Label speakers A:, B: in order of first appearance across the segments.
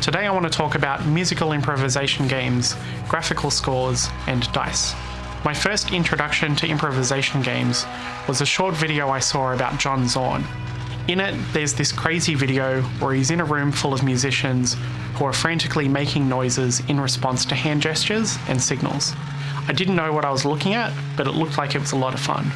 A: Today I want to talk about musical improvisation games, graphical scores, and dice. My first introduction to improvisation games was a short video I saw about John Zorn. In it, there's this crazy video where he's in a room full of musicians who are frantically making noises in response to hand gestures and signals. I didn't know what I was looking at, but it looked like it was a lot of fun.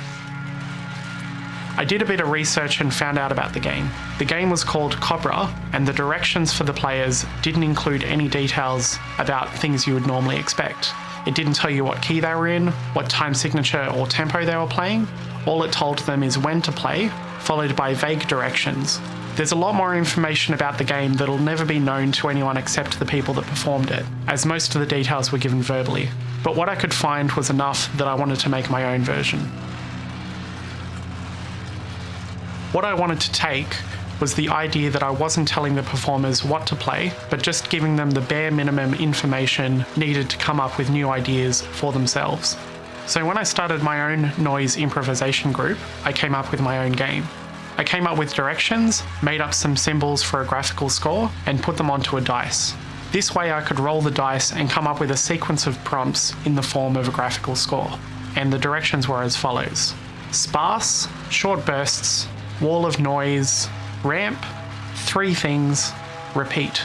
A: I did a bit of research and found out about the game. The game was called Cobra, and the directions for the players didn't include any details about things you would normally expect. It didn't tell you what key they were in, what time signature or tempo they were playing. All it told them is when to play, followed by vague directions. There's a lot more information about the game that'll never be known to anyone except the people that performed it, as most of the details were given verbally. But what I could find was enough that I wanted to make my own version. What I wanted to take was the idea that I wasn't telling the performers what to play, but just giving them the bare minimum information needed to come up with new ideas for themselves. So when I started my own noise improvisation group, I came up with my own game. I came up with directions, made up some symbols for a graphical score, and put them onto a dice. This way I could roll the dice and come up with a sequence of prompts in the form of a graphical score. And the directions were as follows: sparse, short bursts, wall of noise, ramp, three things, repeat.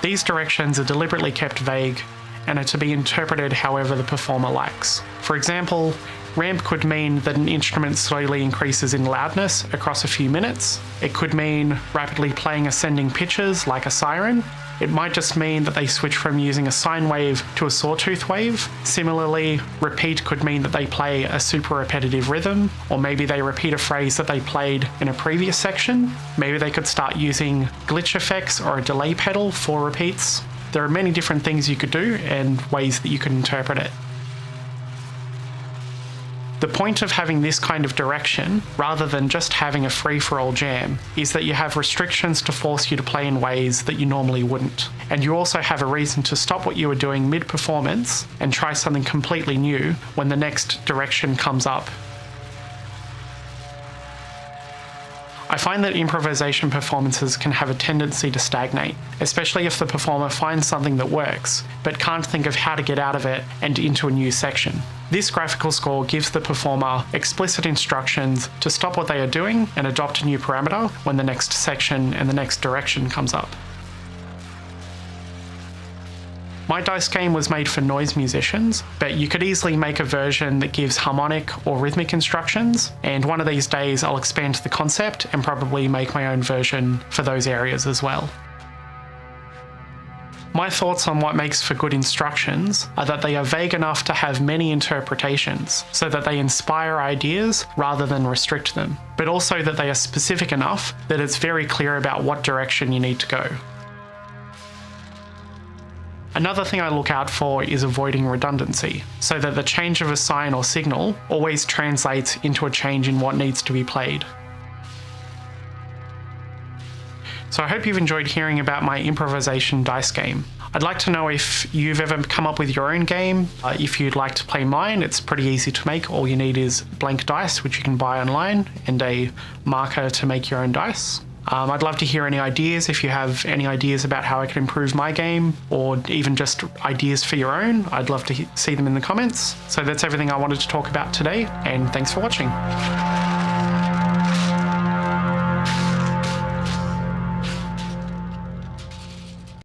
A: These directions are deliberately kept vague and are to be interpreted however the performer likes. For example, ramp could mean that an instrument slowly increases in loudness across a few minutes. It could mean rapidly playing ascending pitches like a siren. It might just mean that they switch from using a sine wave to a sawtooth wave. Similarly, repeat could mean that they play a super repetitive rhythm, or maybe they repeat a phrase that they played in a previous section. Maybe they could start using glitch effects or a delay pedal for repeats. There are many different things you could do and ways that you could interpret it. The point of having this kind of direction, rather than just having a free-for-all jam, is that you have restrictions to force you to play in ways that you normally wouldn't. And you also have a reason to stop what you are doing mid-performance and try something completely new when the next direction comes up. I find that improvisation performances can have a tendency to stagnate, especially if the performer finds something that works, but can't think of how to get out of it and into a new section. This graphical score gives the performer explicit instructions to stop what they are doing and adopt a new parameter when the next section and the next direction comes up. My dice game was made for noise musicians, but you could easily make a version that gives harmonic or rhythmic instructions, and one of these days I'll expand the concept and probably make my own version for those areas as well. My thoughts on what makes for good instructions are that they are vague enough to have many interpretations, so that they inspire ideas rather than restrict them, but also that they are specific enough that it's very clear about what direction you need to go. Another thing I look out for is avoiding redundancy, so that the change of a sign or signal always translates into a change in what needs to be played. So I hope you've enjoyed hearing about my improvisation dice game. I'd like to know if you've ever come up with your own game. If you'd like to play mine, it's pretty easy to make. All you need is blank dice, which you can buy online, and a marker to make your own dice. I'd love to hear any ideas. If you have any ideas about how I can improve my game, or even just ideas for your own, I'd love to see them in the comments. So that's everything I wanted to talk about today, and thanks for watching.